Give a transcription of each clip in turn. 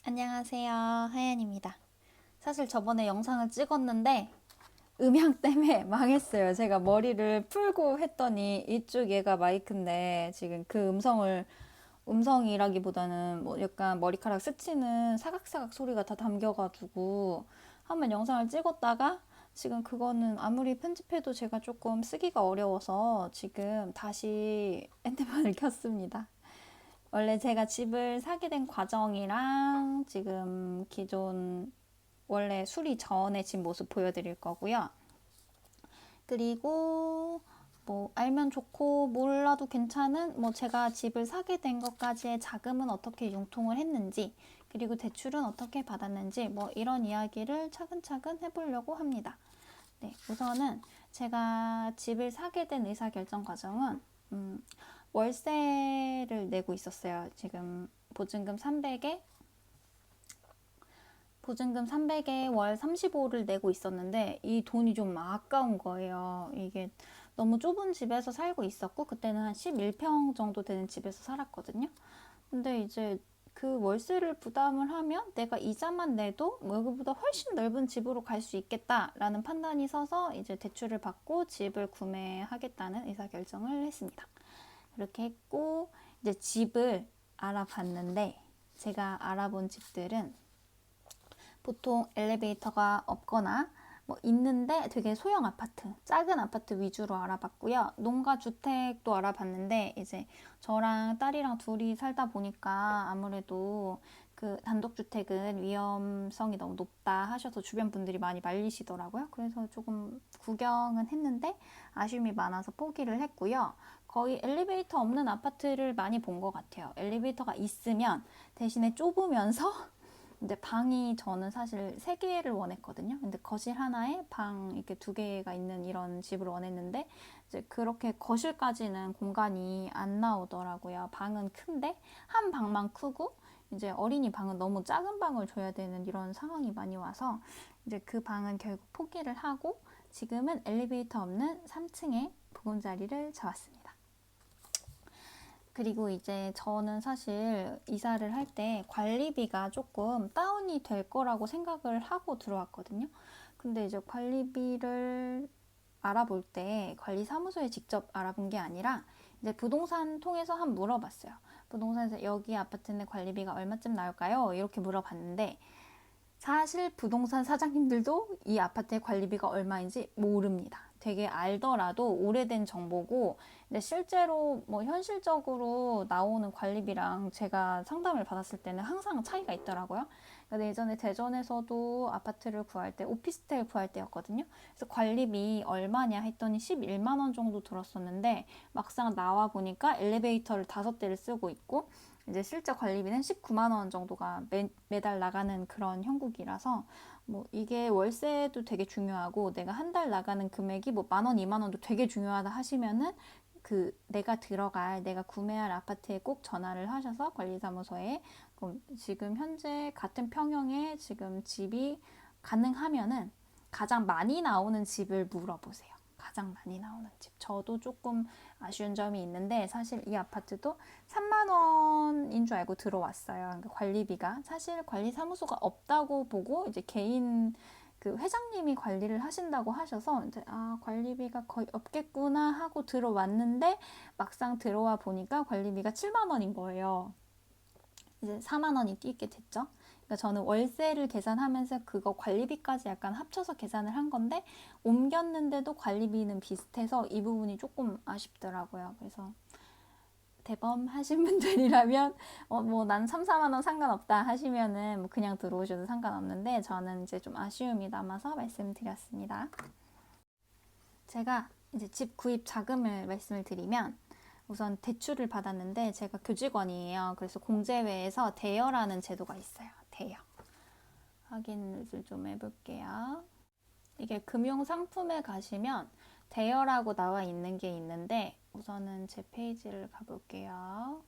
안녕하세요. 하연입니다. 사실 저번에 영상을 찍었는데 음향 때문에 망했어요. 제가 머리를 풀고 했더니 이쪽 얘가 마이크인데 지금 그 음성이라기보다는 뭐 약간 머리카락 스치는 사각사각 소리가 다 담겨가지고 한번 영상을 찍었다가 지금 그거는 아무리 편집해도 제가 조금 쓰기가 어려워서 지금 다시 핸드폰을 켰습니다. 원래 제가 집을 사게 된 과정이랑 지금 기존 원래 수리 전에 집 모습 보여드릴 거고요. 그리고 뭐 알면 좋고 몰라도 괜찮은 뭐 제가 집을 사게 된 것까지의 자금은 어떻게 융통을 했는지 그리고 대출은 어떻게 받았는지 뭐 이런 이야기를 차근차근 해보려고 합니다. 네, 우선은 제가 집을 사게 된 의사결정 과정은 월세를 내고 있었어요. 지금 보증금 300에 월 35를 내고 있었는데 이 돈이 좀 아까운 거예요. 이게 너무 좁은 집에서 살고 있었고 그때는 한 11평 정도 되는 집에서 살았거든요. 근데 이제 그 월세를 부담을 하면 내가 이자만 내도 여기보다 훨씬 넓은 집으로 갈 수 있겠다라는 판단이 서서 이제 대출을 받고 집을 구매하겠다는 의사결정을 했습니다. 그렇게 했고 이제 집을 알아봤는데 제가 알아본 집들은 보통 엘리베이터가 없거나 뭐 있는데 되게 소형 아파트, 작은 아파트 위주로 알아봤고요. 농가 주택도 알아봤는데 이제 저랑 딸이랑 둘이 살다 보니까 아무래도 그 단독주택은 위험성이 너무 높다 하셔서 주변 분들이 많이 말리시더라고요. 그래서 조금 구경은 했는데 아쉬움이 많아서 포기를 했고요. 거의 엘리베이터 없는 아파트를 많이 본 것 같아요. 엘리베이터가 있으면 대신에 좁으면서 근데 방이 저는 사실 3개를 원했거든요. 근데 거실 하나에 방 이렇게 2개가 있는 이런 집을 원했는데 이제 그렇게 거실까지는 공간이 안 나오더라고요. 방은 큰데 한 방만 크고 이제 어린이 방은 너무 작은 방을 줘야 되는 이런 상황이 많이 와서 이제 그 방은 결국 포기를 하고 지금은 엘리베이터 없는 3층에 보금자리를 잡았습니다. 그리고 이제 저는 사실 이사를 할 때 관리비가 조금 다운이 될 거라고 생각을 하고 들어왔거든요. 근데 이제 관리비를 알아볼 때 관리사무소에 직접 알아본 게 아니라 이제 부동산 통해서 한번 물어봤어요. 부동산에서 여기 아파트는 관리비가 얼마쯤 나올까요? 이렇게 물어봤는데 사실 부동산 사장님들도 이 아파트의 관리비가 얼마인지 모릅니다. 되게 알더라도 오래된 정보고, 근데 실제로 뭐 현실적으로 나오는 관리비랑 제가 상담을 받았을 때는 항상 차이가 있더라고요. 근데 예전에 대전에서도 아파트를 구할 때, 오피스텔 구할 때였거든요. 그래서 관리비 얼마냐 했더니 11만 원 정도 들었었는데, 막상 나와 보니까 엘리베이터를 5대를 쓰고 있고, 이제 실제 관리비는 19만 원 정도가 매달 나가는 그런 형국이라서 뭐 이게 월세도 되게 중요하고 내가 한 달 나가는 금액이 뭐 1만 원, 2만 원도 되게 중요하다 하시면은 그 내가 구매할 아파트에 꼭 전화를 하셔서 관리사무소에 지금 현재 같은 평형에 지금 집이 가능하면은 가장 많이 나오는 집을 물어보세요. 가장 많이 나오는 집. 저도 조금 아쉬운 점이 있는데 사실 이 아파트도 3만 원인 줄 알고 들어왔어요. 그러니까 관리비가 사실 관리사무소가 없다고 보고 이제 개인 그 회장님이 관리를 하신다고 하셔서 이제 관리비가 거의 없겠구나 하고 들어왔는데 막상 들어와 보니까 관리비가 7만 원인 거예요. 이제 4만 원이 뛰게 됐죠. 그러니까 저는 월세를 계산하면서 그거 관리비까지 약간 합쳐서 계산을 한 건데 옮겼는데도 관리비는 비슷해서 이 부분이 조금 아쉽더라고요. 그래서 대범하신 분들이라면 뭐 난 3, 4만 원 상관없다 하시면은 뭐 그냥 들어오셔도 상관없는데 저는 이제 좀 아쉬움이 남아서 말씀드렸습니다. 제가 이제 집 구입 자금을 말씀을 드리면 우선 대출을 받았는데 제가 교직원이에요. 그래서 공제회에서 대여라는 제도가 있어요. 대여. 확인을 좀 해볼게요. 이게 금융상품에 가시면 대여라고 나와 있는 게 있는데 우선은 제 페이지를 가볼게요.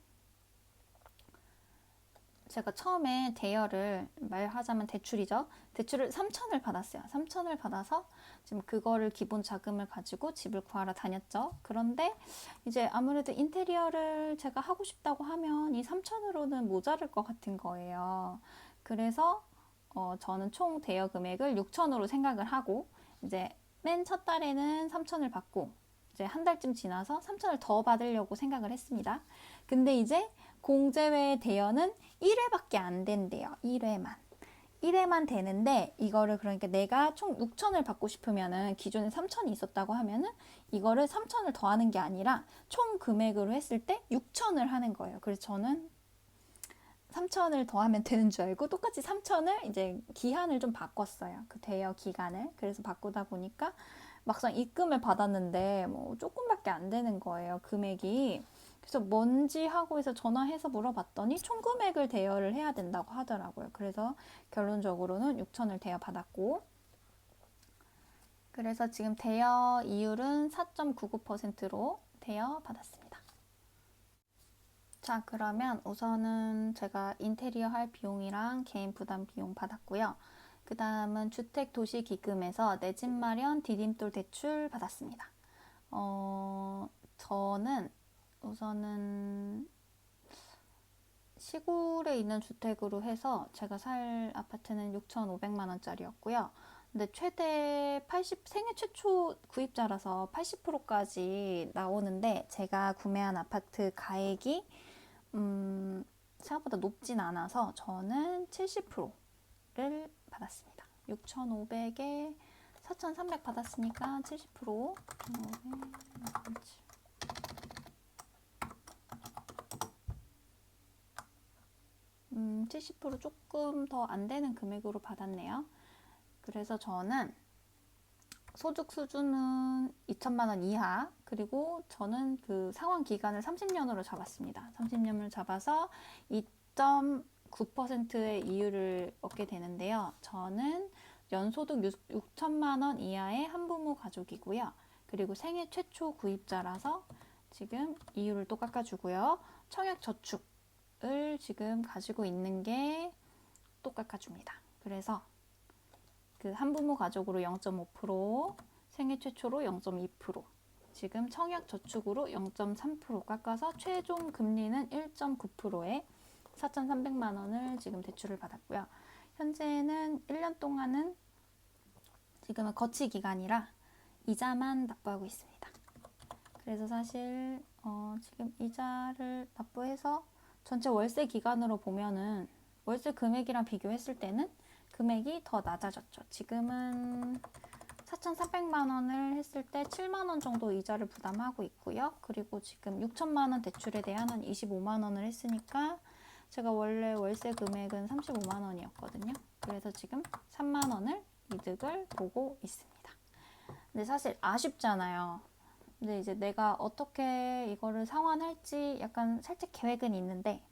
제가 처음에 대여를 말하자면 대출이죠. 대출을 3천을 받았어요. 3천을 받아서 지금 그거를 기본 자금을 가지고 집을 구하러 다녔죠. 그런데 이제 아무래도 인테리어를 제가 하고 싶다고 하면 이 3천으로는 모자랄 것 같은 거예요. 그래서 저는 총 대여 금액을 6천으로 생각을 하고 이제 맨 첫 달에는 3천을 받고 이제 한 달쯤 지나서 3천을 더 받으려고 생각을 했습니다. 근데 이제 공제회 대여는 1회밖에 안 된대요. 1회만 되는데 이거를 그러니까 내가 총 6천을 받고 싶으면은 기존에 3천이 있었다고 하면은 이거를 3천을 더하는 게 아니라 총 금액으로 했을 때 6천을 하는 거예요. 그래서 저는 3천을 더하면 되는 줄 알고 똑같이 3천을 이제 기한을 좀 바꿨어요. 그 대여 기간을. 그래서 바꾸다 보니까 막상 입금을 받았는데 뭐 조금밖에 안 되는 거예요. 금액이. 그래서 뭔지 하고 해서 전화해서 물어봤더니 총 금액을 대여를 해야 된다고 하더라고요. 그래서 결론적으로는 6천을 대여 받았고 그래서 지금 대여 이율은 4.99%로 대여 받았습니다. 자, 그러면 우선은 제가 인테리어 할 비용이랑 개인 부담 비용 받았고요. 그 다음은 주택도시기금에서 내 집 마련 디딤돌 대출 받았습니다. 저는 우선은 시골에 있는 주택으로 해서 제가 살 아파트는 6,500만 원짜리였고요. 근데 최대 80, 생애 최초 구입자라서 80%까지 나오는데 제가 구매한 아파트 가액이 생각보다 높진 않아서 저는 70%를 받았습니다. 6,500에 4,300 받았으니까 70%. 70% 조금 더 안 되는 금액으로 받았네요. 그래서 저는 소득 수준은 2천만 원 이하, 그리고 저는 그 상환 기간을 30년으로 잡았습니다. 30년을 잡아서 2.9%의 이율을 얻게 되는데요. 저는 연소득 6천만 원 이하의 한부모 가족이고요. 그리고 생애 최초 구입자라서 지금 이율을 또 깎아주고요. 청약 저축을 지금 가지고 있는 게 또 깎아줍니다. 그래서 그 한부모 가족으로 0.5%, 생애 최초로 0.2%, 지금 청약 저축으로 0.3% 깎아서 최종 금리는 1.9%에 4,300만 원을 지금 대출을 받았고요. 현재는 1년 동안은 지금은 거치 기간이라 이자만 납부하고 있습니다. 그래서 사실 지금 이자를 납부해서 전체 월세 기간으로 보면은 월세 금액이랑 비교했을 때는 금액이 더 낮아졌죠. 지금은 4,400만 원을 했을 때 7만 원 정도 이자를 부담하고 있고요. 그리고 지금 6천만 원 대출에 대한 한 25만 원을 했으니까 제가 원래 월세 금액은 35만 원이었거든요. 그래서 지금 3만 원을 이득을 보고 있습니다. 근데 사실 아쉽잖아요. 근데 이제 내가 어떻게 이거를 상환할지 약간 살짝 계획은 있는데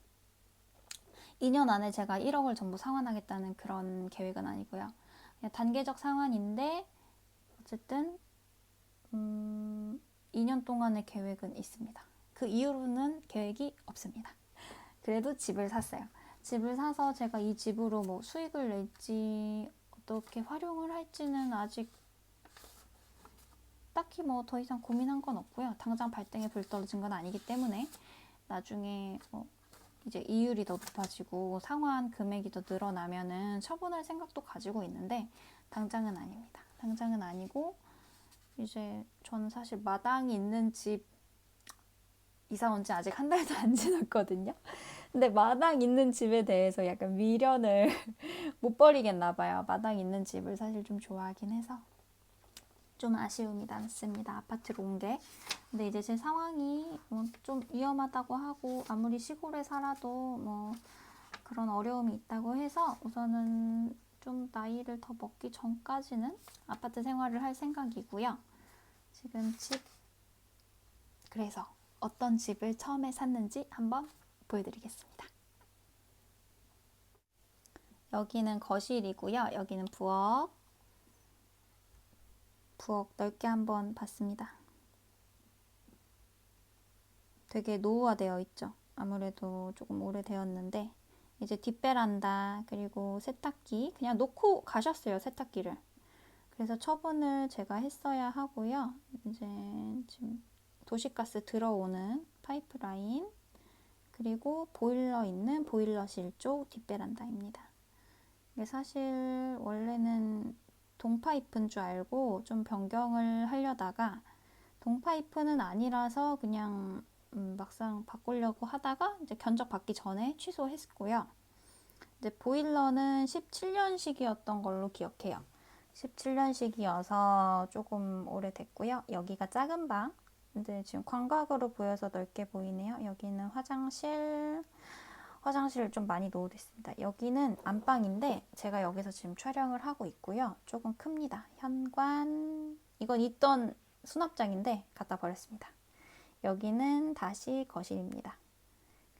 2년 안에 제가 1억을 전부 상환하겠다는 그런 계획은 아니고요. 그냥 단계적 상환인데 어쨌든 2년 동안의 계획은 있습니다. 그 이후로는 계획이 없습니다. 그래도 집을 샀어요. 집을 사서 제가 이 집으로 뭐 수익을 낼지 어떻게 활용을 할지는 아직 딱히 뭐 더 이상 고민한 건 없고요. 당장 발등에 불 떨어진 건 아니기 때문에 나중에 이제 이율이 더 높아지고 상환 금액이 더 늘어나면은 처분할 생각도 가지고 있는데 당장은 아닙니다. 당장은 아니고 이제 저는 사실 마당이 있는 집 이사 온 지 아직 한 달도 안 지났거든요. 근데 마당 있는 집에 대해서 약간 미련을 못 버리겠나 봐요. 마당 있는 집을 사실 좀 좋아하긴 해서 좀 아쉬움이 남습니다. 아파트로 온 게. 근데 이제 제 상황이 좀 위험하다고 하고 아무리 시골에 살아도 뭐 그런 어려움이 있다고 해서 우선은 좀 나이를 더 먹기 전까지는 아파트 생활을 할 생각이고요. 지금 그래서 어떤 집을 처음에 샀는지 한번 보여드리겠습니다. 여기는 거실이고요. 여기는 부엌 넓게 한번 봤습니다. 되게 노후화되어 있죠. 아무래도 조금 오래되었는데 이제 뒷베란다 그리고 세탁기 그냥 놓고 가셨어요. 세탁기를. 그래서 처분을 제가 했어야 하고요. 이제 지금 도시가스 들어오는 파이프라인 그리고 보일러 있는 보일러실 쪽 뒷베란다입니다. 이게 사실 원래는 동파이프인 줄 알고 좀 변경을 하려다가 동파이프는 아니라서 그냥 막상 바꾸려고 하다가 이제 견적 받기 전에 취소했고요. 이제 보일러는 17년식이었던 걸로 기억해요. 17년식이어서 조금 오래됐고요. 여기가 작은 방. 근데 지금 광각으로 보여서 넓게 보이네요. 여기는 화장실 좀 많이 노후됐습니다. 여기는 안방인데 제가 여기서 지금 촬영을 하고 있고요. 조금 큽니다. 현관. 이건 있던 수납장인데 갖다 버렸습니다. 여기는 다시 거실입니다.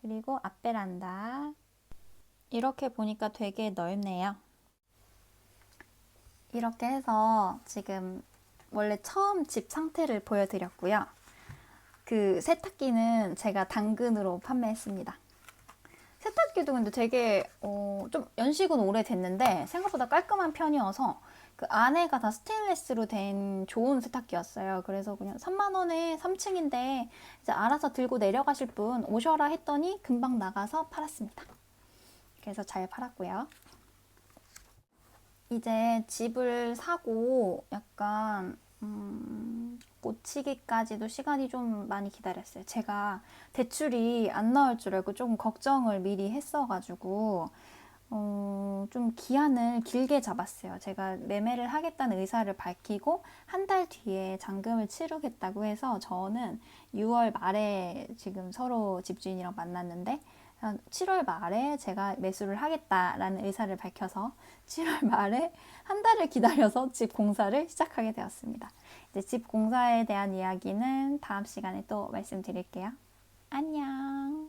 그리고 앞베란다. 이렇게 보니까 되게 넓네요. 이렇게 해서 지금 원래 처음 집 상태를 보여드렸고요. 그 세탁기는 제가 당근으로 판매했습니다. 세탁기도 근데 되게 좀 연식은 오래됐는데 생각보다 깔끔한 편이어서 그 안에가 다 스테인리스로 된 좋은 세탁기였어요. 그래서 그냥 3만 원에 3층인데 이제 알아서 들고 내려가실 분 오셔라 했더니 금방 나가서 팔았습니다. 그래서 잘 팔았고요. 이제 집을 사고 약간 고치기까지도 시간이 좀 많이 기다렸어요. 제가 대출이 안 나올 줄 알고 조금 걱정을 미리 했어가지고 좀 기한을 길게 잡았어요. 제가 매매를 하겠다는 의사를 밝히고 한 달 뒤에 잔금을 치르겠다고 해서 저는 6월 말에 지금 서로 집주인이랑 만났는데 7월 말에 제가 매수를 하겠다라는 의사를 밝혀서 7월 말에 한 달을 기다려서 집 공사를 시작하게 되었습니다. 이제 집 공사에 대한 이야기는 다음 시간에 또 말씀드릴게요. 안녕.